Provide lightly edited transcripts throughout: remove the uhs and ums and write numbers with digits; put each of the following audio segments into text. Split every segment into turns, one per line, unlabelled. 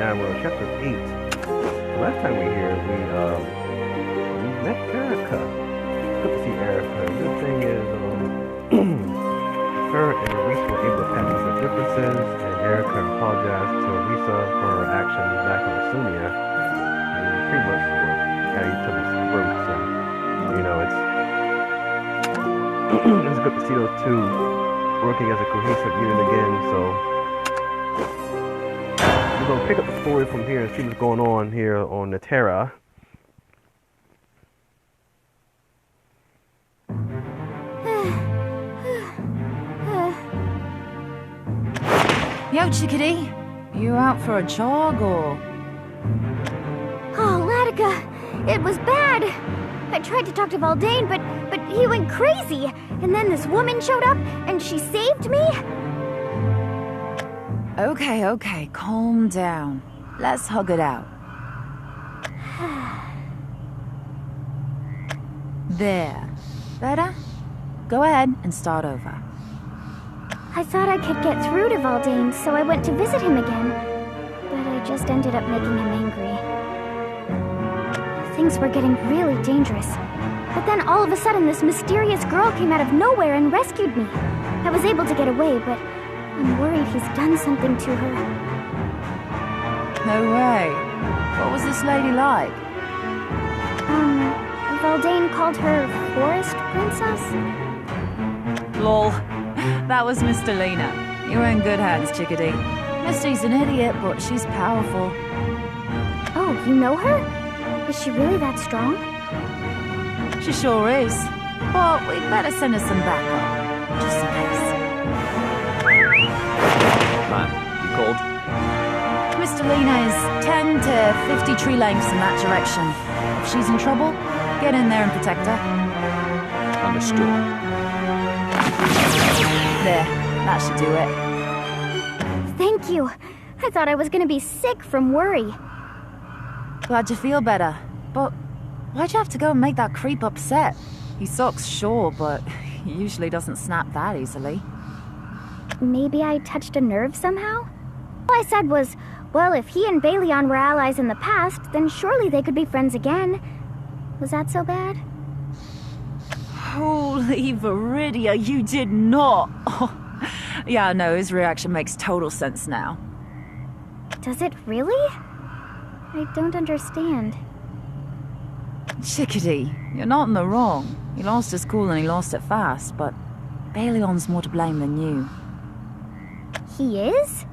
now we're on chapter 8. The last time we were here, we met Erica. Good to see Erica. The good thing is, her and Arisa were able to patch up their differences, and Erica apologized to Arisa for her actions back in Asunia. And pretty much were at each other's throats, and you know, it's good to see those two working as a cohesive unit again. So we're gonna pick up the story from here and see what's going on here on the Terra.
Yo, chickadee, you out for a jog or?
Oh, Latika, it was bad. I tried to talk to Valdane, but he went crazy. And then this woman showed up, and she saved me?
Okay, calm down. Let's hug it out. There. Better? Go ahead and start over.
I thought I could get through to Valdane, so I went to visit him again. But I just ended up making him angry. Things were getting really dangerous. But then all of a sudden, this mysterious girl came out of nowhere and rescued me. I was able to get away, but I'm worried he's done something to her.
No way. What was this lady like?
Valdane called her Forest Princess?
Lol. That was Mr. Lena. You were in good hands, chickadee. Misty's an idiot, but she's powerful.
Oh, you know her? Is she really that strong?
She sure is. But we'd better send her some backup. Just in case.
Man, you called?
Mr. Lena is 10 to 50 tree lengths in that direction. If she's in trouble, get in there and protect her.
Understood.
There, that should do it.
Thank you. I thought I was gonna be sick from worry.
Glad you feel better. But why'd you have to go and make that creep upset? He sucks, sure, but he usually doesn't snap that easily.
Maybe I touched a nerve somehow? All I said was, well, if he and Baleon were allies in the past, then surely they could be friends again. Was that so bad?
Holy Viridia, you did not! Oh, yeah, no, his reaction makes total sense now.
Does it really? I don't understand.
Chickadee, you're not in the wrong. He lost his cool and he lost it fast, but Baleon's more to blame than you.
He is?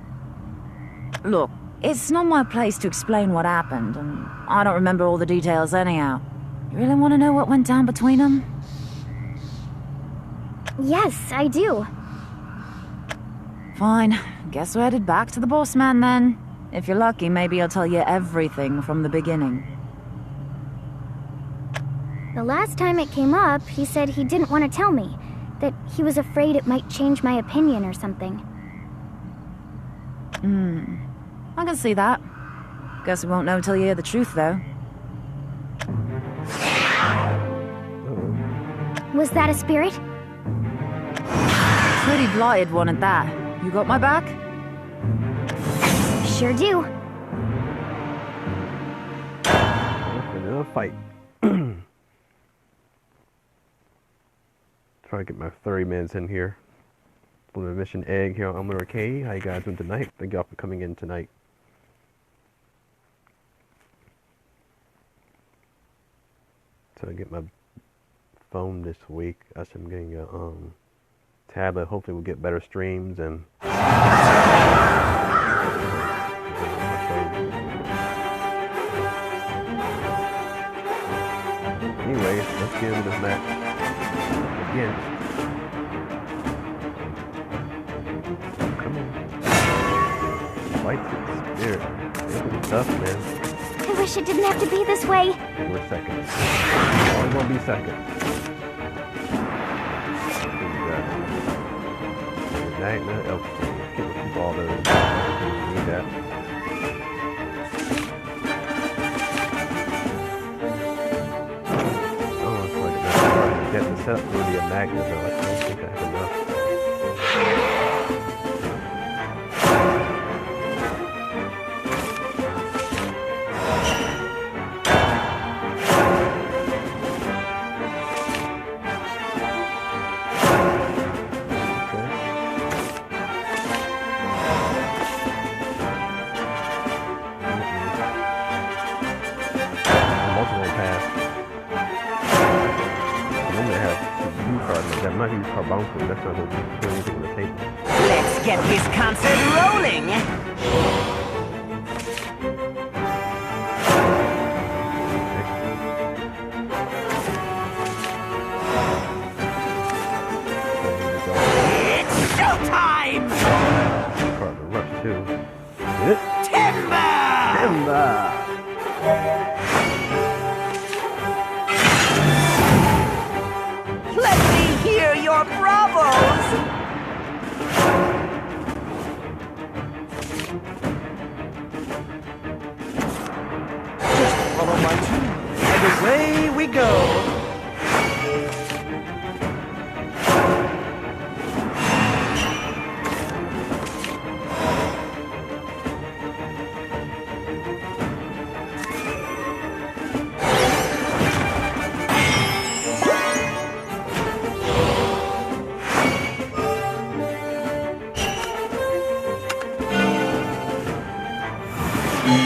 Look, it's not my place to explain what happened, and I don't remember all the details anyhow. You really want to know what went down between them?
Yes, I do.
Fine. Guess we're headed back to the boss man then. If you're lucky, maybe I'll tell you everything from the beginning.
The last time it came up, he said he didn't want to tell me. That he was afraid it might change my opinion or something.
I can see that. Guess we won't know till you hear the truth, though.
Was that a spirit?
Pretty blighted one at that. You got my back?
Sure do.
Another fight. Try to get my 30 minutes in here. For the mission egg here on Omlet Arcade. How you guys doing tonight? Thank y'all for coming in tonight. So I get my phone this week. I'm getting a tablet. Hopefully we'll get better streams and anyways, let's get into this match again. Come on. Fight to the spirit. It's tough, man.
I wish it didn't have to be this way.
We're second. Only gonna be second. Magna Elf. Get with the ball there. Need that. Oh, it's like get the set for the Magna though. I don't think I have enough. That might be carbuncle. That's not going to put anything on the table.
Let's get this concert rolling. It's showtime!
Part of the rush too.
Timber!
Timber!
Let me hear your bravos!
Just follow my tune, and away we go.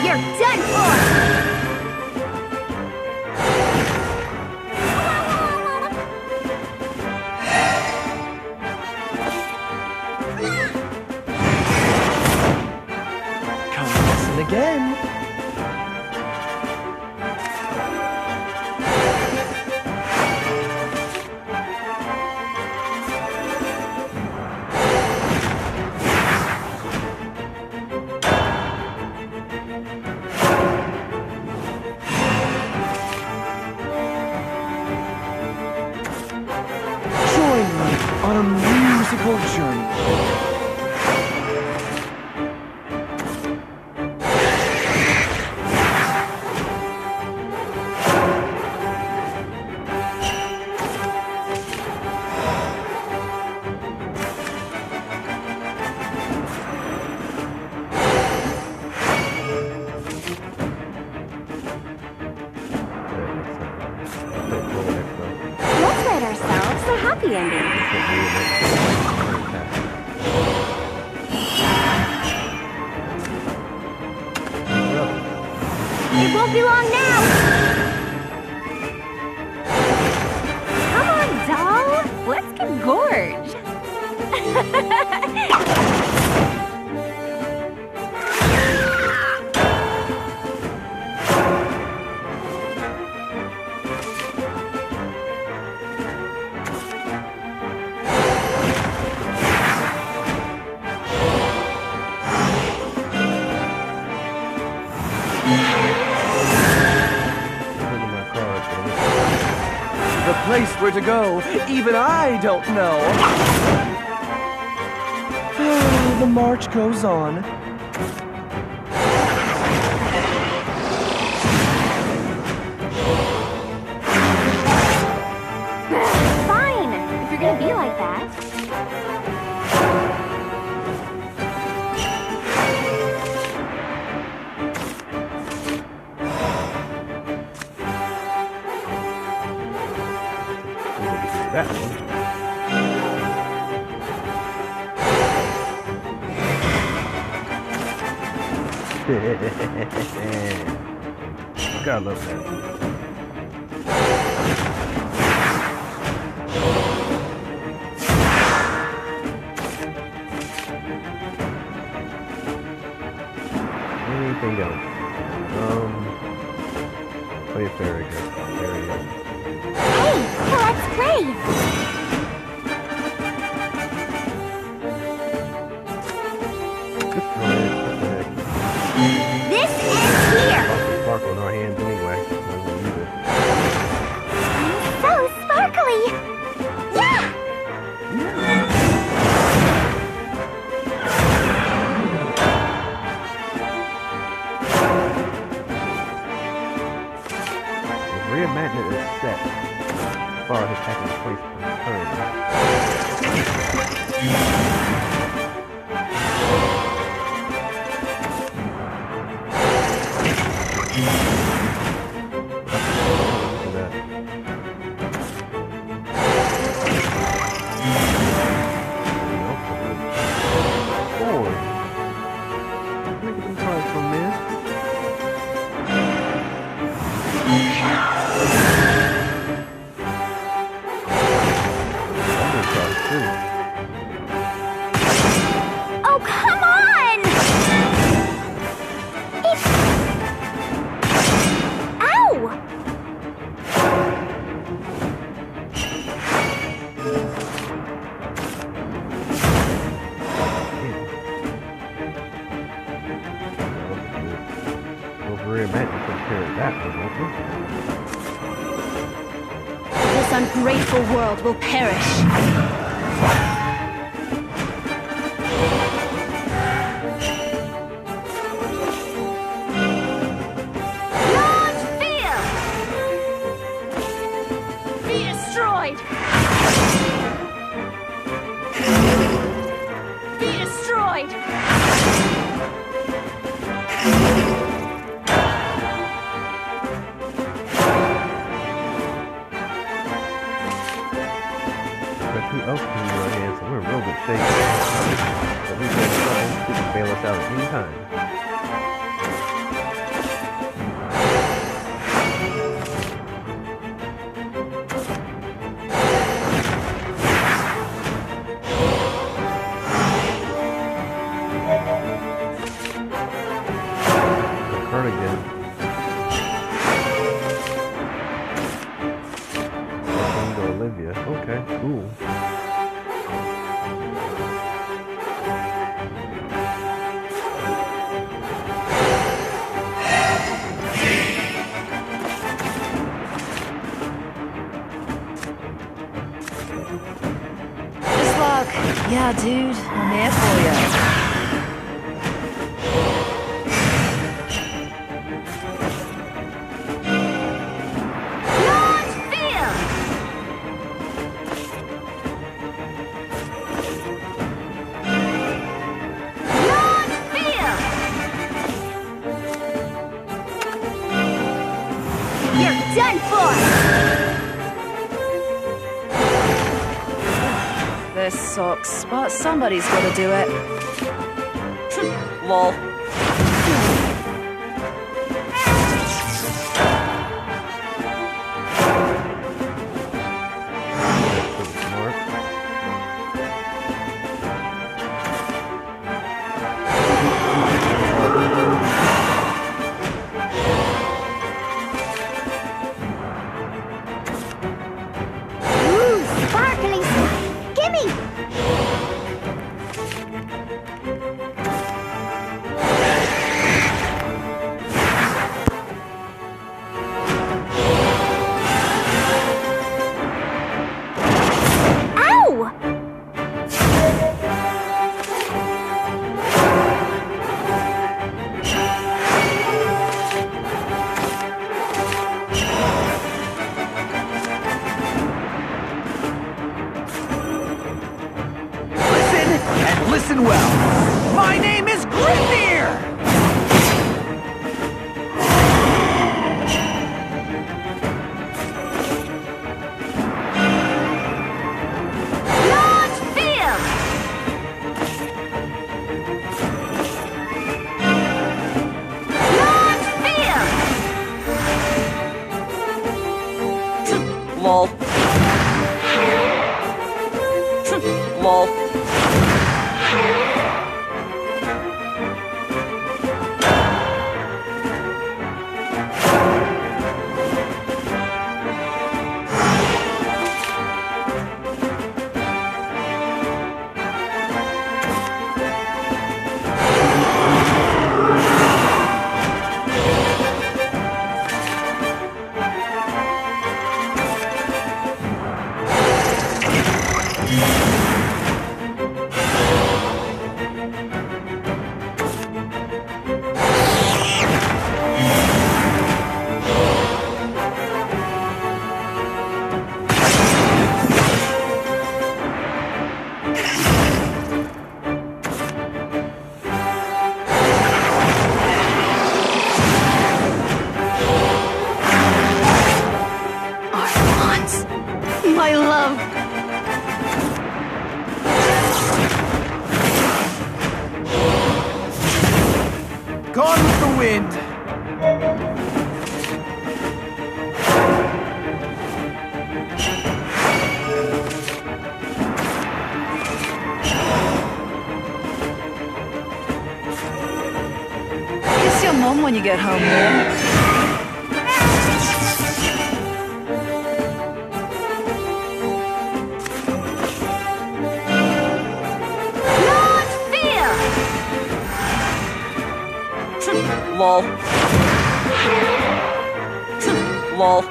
You're done for!
Come listen again. Join me on a musical journey.
Let's write ourselves a happy ending. It won't be long now! Come on, doll! Let's get gorged!
The place where to go, even I don't know. The march goes on.
Fine, if you're gonna be like that.
That one. Gotta love that. Anything else? Play a fairy girl. There we go.
Hey, let's play! This ends here!
Sparkle in our hands anyway. I'm gonna use it.
So sparkly! Yeah!
The rear magnet is set as far as attacking place per turn. imagine compared that remotely.
This ungrateful world will perish. Launch field! Be destroyed! Be destroyed!
Got 2 elf crews in our hands, so we're in real good shape. So we can bail us out at any time. Again. To Olivia. Okay, cool.
Just luck. Yeah, dude. I'm here for you.
Done for!
This sucks, but somebody's gotta do it.
Lol.
Sparkly stuff! Gimme! Ow!
And listen well. My name is Grimnir!
Launch field! Launch field!
Lol. Lol.
My love.
Gone with the wind.
Kiss your mom when you get home, man.
Lol.
Lol.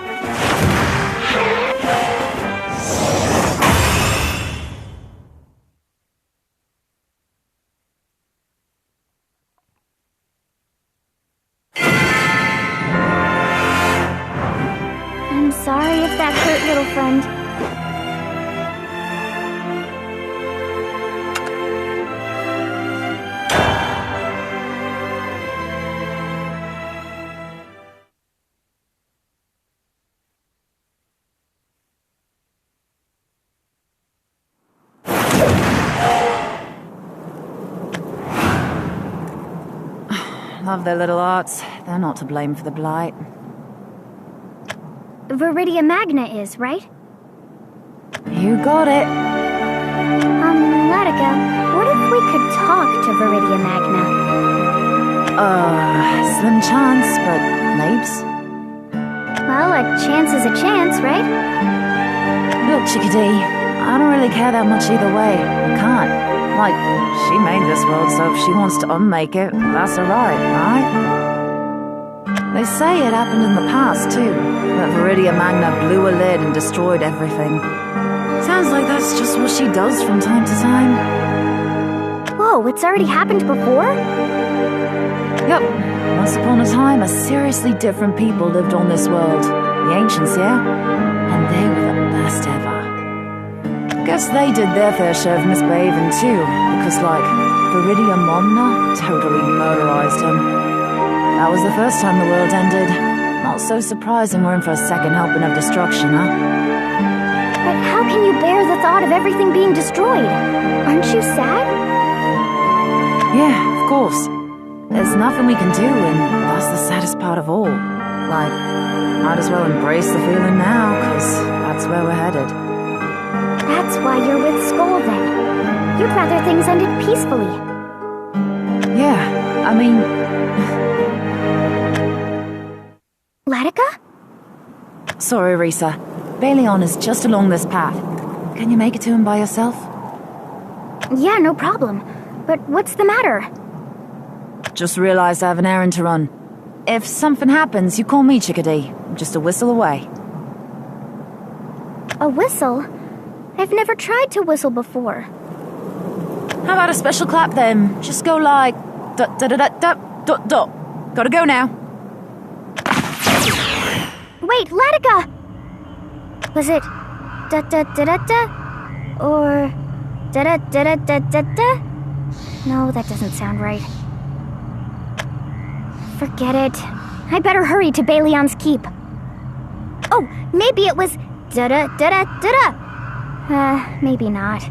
I'm sorry if that hurt, little friend.
Love their little arts. They're not to blame for the blight.
Viridia Magna is, right?
You got it.
Latica, what if we could talk to Viridia Magna?
Slim chance, but mapes.
Well, a chance is a chance, right?
Look, Chickadee, I don't really care that much either way. I can't. Like, she made this world, so if she wants to unmake it, that's her right? They say it happened in the past, too. That Viridia Magna blew a lid and destroyed everything. Sounds like that's just what she does from time to time.
Whoa, it's already happened before?
Yep. Once upon a time, a seriously different people lived on this world. The ancients, yeah? And they were the best ever. Guess they did their fair share of misbehaving too, because Viridia Magna totally murderized him. That was the first time the world ended. Not so surprising we're in for a second helping of destruction, huh?
But how can you bear the thought of everything being destroyed? Aren't you sad?
Yeah, of course. There's nothing we can do, and that's the saddest part of all. Might as well embrace the feeling now, because that's where we're headed.
That's why you're with Skull, then. You'd rather things ended peacefully.
Yeah, I mean...
Latica?
Sorry, Arisa. Baleon is just along this path. Can you make it to him by yourself?
Yeah, no problem. But what's the matter?
Just realized I have an errand to run. If something happens, you call me, Chickadee. I'm just a whistle away.
A whistle? I've never tried to whistle before.
How about a special clap then? Just go like... dot. Gotta go now.
Wait, Latica! Was it da-da-da-da-da? Or da-da-da-da-da-da? No, that doesn't sound right. Forget it. I better hurry to Baleon's Keep. Oh, maybe it was da-da-da-da-da-da. Maybe not.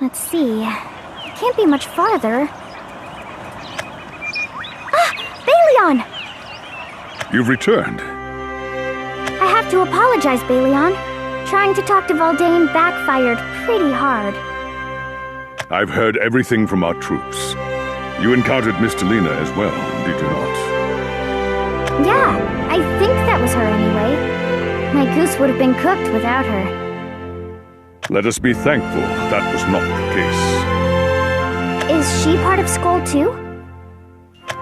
Let's see. It can't be much farther. Ah! Baleon!
You've returned.
I have to apologize, Baleon. Trying to talk to Valdane backfired pretty hard.
I've heard everything from our troops. You encountered Miss Delina as well, did you not?
Yeah, I think that was her anyway. My goose would have been cooked without her.
Let us be thankful that was not the case.
Is she part of Skull too?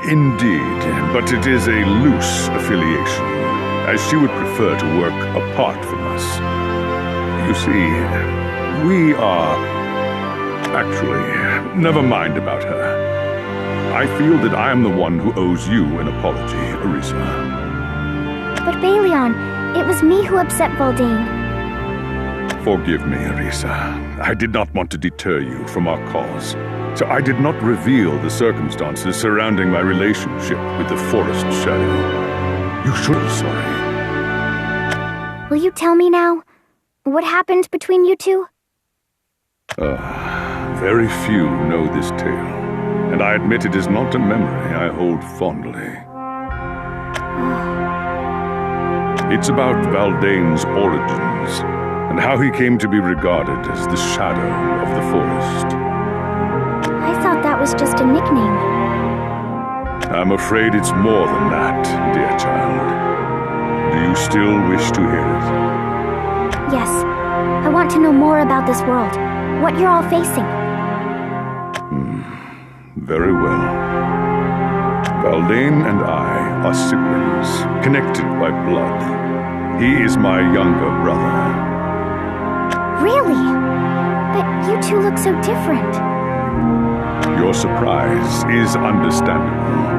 Indeed, but it is a loose affiliation, as she would prefer to work apart from us. You see, we are... Actually, never mind about her. I feel that I am the one who owes you an apology, Arisa.
But Baleon, it was me who upset Valdane.
Forgive me, Arisa. I did not want to deter you from our cause, so I did not reveal the circumstances surrounding my relationship with the Forest Shadow. You should be sorry.
Will you tell me now? What happened between you two?
Very few know this tale, and I admit it is not a memory I hold fondly. It's about Valdane's origins, and how he came to be regarded as the shadow of the forest.
I thought that was just a nickname.
I'm afraid it's more than that, dear child. Do you still wish to hear it?
Yes. I want to know more about this world. What you're all facing.
Very well. Valdane and I are siblings, connected by blood. He is my younger brother.
Really? But you two look so different.
Your surprise is understandable.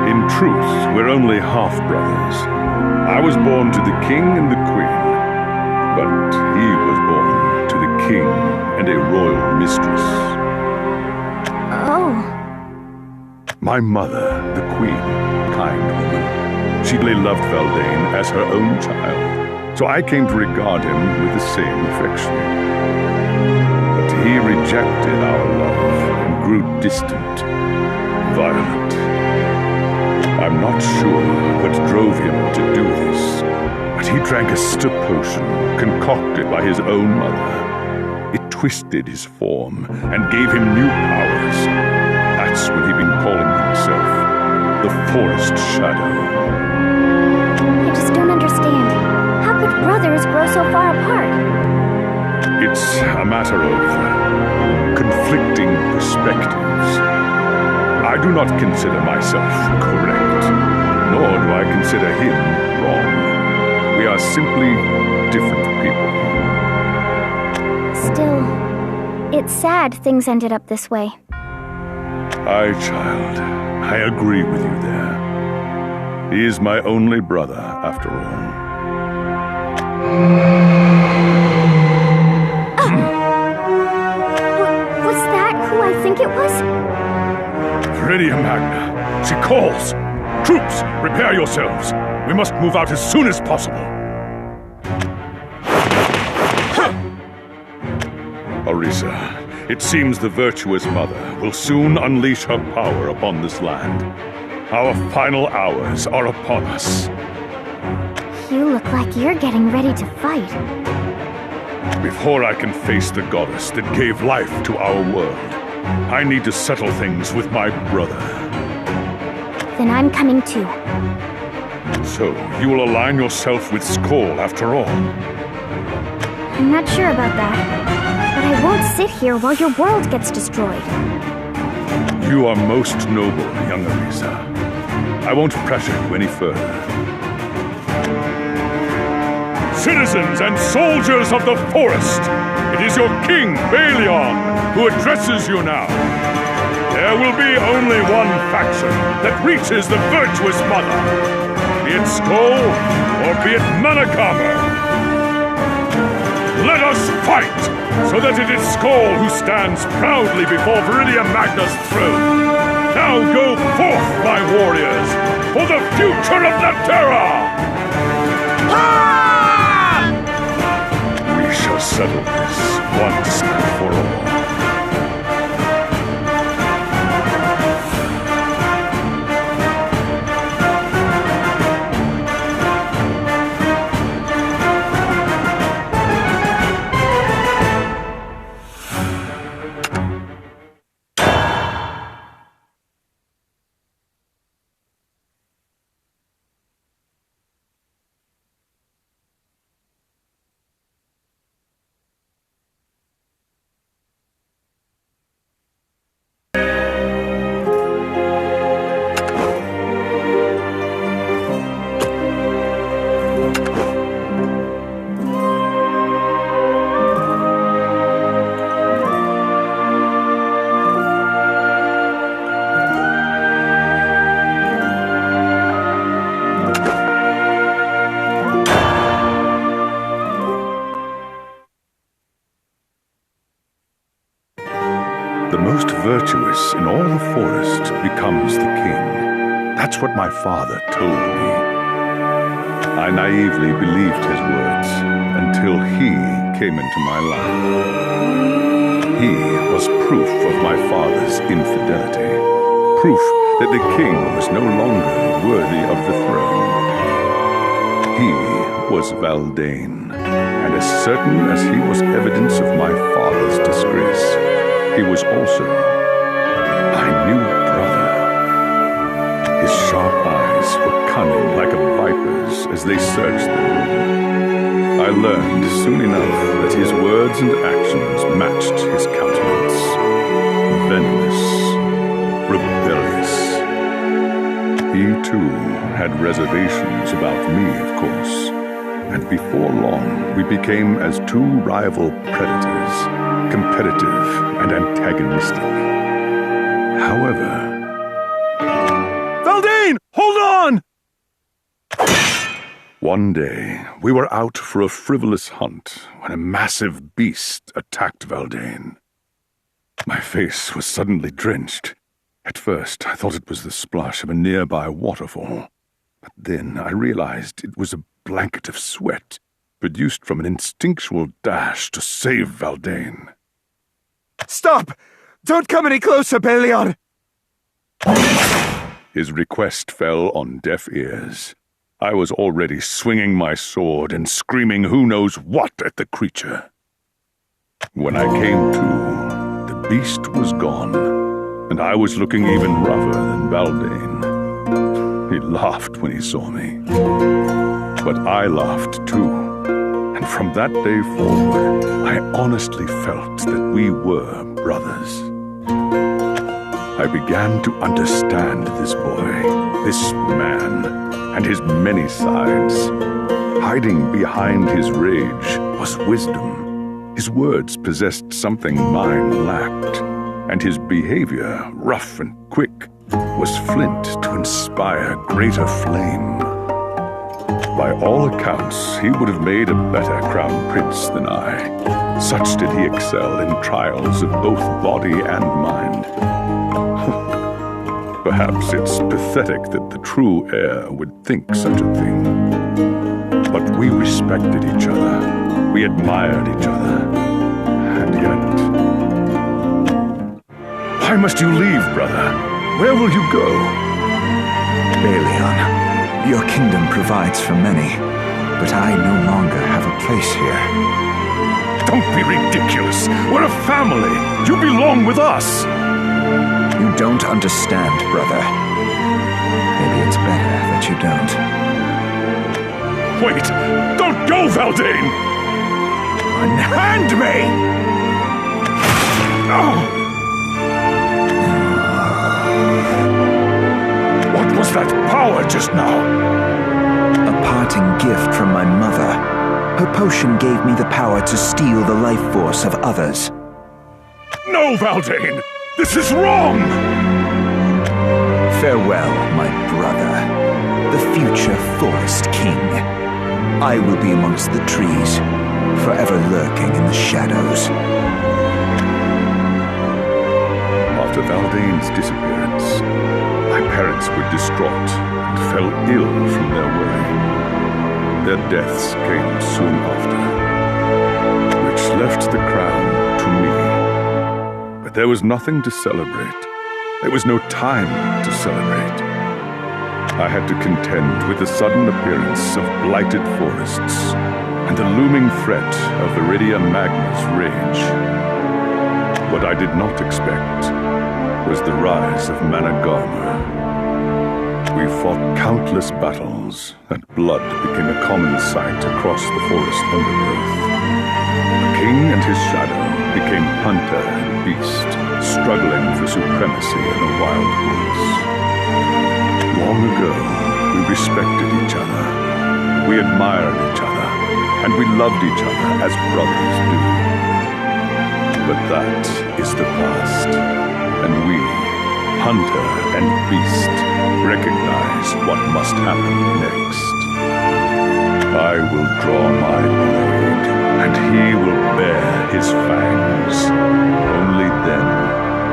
In truth, we're only half-brothers. I was born to the king and the queen, but he was born to the king and a royal mistress.
Oh.
My mother, the queen, kind woman. She really loved Valdane as her own child, so I came to regard him with the same affection. But he rejected our love and grew distant, violent. I'm not sure what drove him to do this, but he drank a step potion concocted by his own mother. It twisted his form and gave him new powers. That's when he began calling himself the Forest Shadow.
I just don't understand. How could brothers grow so far apart?
It's a matter of conflicting perspectives. I do not consider myself correct, nor do I consider him wrong. We are simply different people.
Still, it's sad things ended up this way.
Aye, child, I agree with you there. He is my only brother, after all.
Was that who I think it was?
Viridia Magna, she calls! Troops, prepare yourselves! We must move out as soon as possible. Arisa, it seems the virtuous mother will soon unleash her power upon this land. Our final hours are upon us.
You look like you're getting ready to fight.
Before I can face the goddess that gave life to our world, I need to settle things with my brother.
Then I'm coming too.
So, you will align yourself with Skoll after all?
I'm not sure about that. But I won't sit here while your world gets destroyed.
You are most noble, young Arisa. I won't pressure you any further. Citizens and soldiers of the forest, it is your king, Balion, who addresses you now. There will be only one faction that reaches the virtuous mother, be it Skoll or be it Manakama. Let us fight, so that it is Skoll who stands proudly before Viridia Magna's throne. Now go forth, my warriors, for the future of the Terra! We shall settle this once and for all. The most virtuous in all the forest becomes the king. That's what my father told me. I naively believed his words until he came into my life. He was proof of my father's infidelity, proof that the king was no longer worthy of the throne. He was Valdane, and as certain as he was evidence of my father's disgrace, he was also my new brother. His sharp eyes were cunning like a viper's as they searched the room. I learned soon enough that his words and actions matched his countenance. Venomous, rebellious. He, too, had reservations about me, of course. And before long, we became as two rival predators, competitive and antagonistic. However...
Valdane, hold on!
One day, we were out for a frivolous hunt when a massive beast attacked Valdane. My face was suddenly drenched. At first, I thought it was the splash of a nearby waterfall. But then I realized it was a blanket of sweat produced from an instinctual dash to save Valdane.
Stop! Don't come any closer, Belion!
His request fell on deaf ears. I was already swinging my sword and screaming who knows what at the creature. When I came to, the beast was gone, and I was looking even rougher than Valdane. He laughed when he saw me. But I laughed too, and from that day forward, I honestly felt that we were brothers. I began to understand this boy, this man, and his many sides. Hiding behind his rage was wisdom. His words possessed something mine lacked, and his behavior, rough and quick, was flint to inspire greater flame. By all accounts, he would have made a better crown prince than I. Such did he excel in trials of both body and mind. Perhaps it's pathetic that the true heir would think such a thing. But we respected each other. We admired each other. And yet... Why must you leave, brother? Where will you go?
Belion, your kingdom provides for many, but I no longer have a place here.
Don't be ridiculous. We're a family. You belong with us.
You don't understand, brother. Maybe it's better that you don't.
Wait! Don't go, Valdane!
Unhand me!
What was that power just now?
A parting gift from my mother. Her potion gave me the power to steal the life force of others.
No, Valdane! This is wrong!
Farewell, my brother, the future Forest King. I will be amongst the trees, forever lurking in the shadows.
After Valdane's disappearance, my parents were distraught and fell ill from their worry. Their deaths came soon after, which left the crown to me. But there was nothing to celebrate. There was no time to celebrate. I had to contend with the sudden appearance of blighted forests and the looming threat of Viridia Magna's rage. What I did not expect was the rise of Managarma. We fought countless battles, and blood became a common sight across the forest undergrowth. The king and his shadow became hunter and beast, struggling for supremacy in the wild woods. Long ago, we respected each other, we admired each other, and we loved each other as brothers do. But that is the past, and we, hunter and beast, recognize what must happen next. I will draw my blade, and he will bear his fangs. Only then,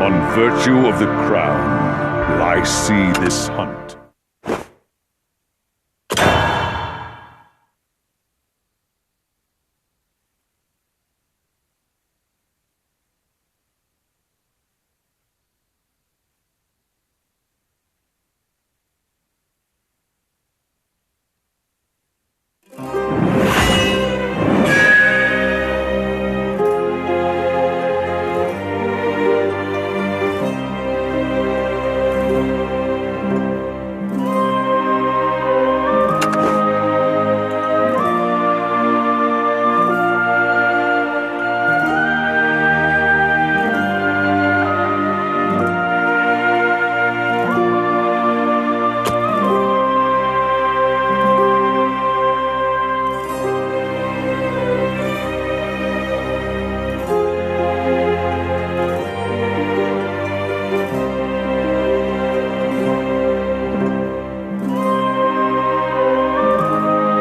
on virtue of the crown, will I see this hunt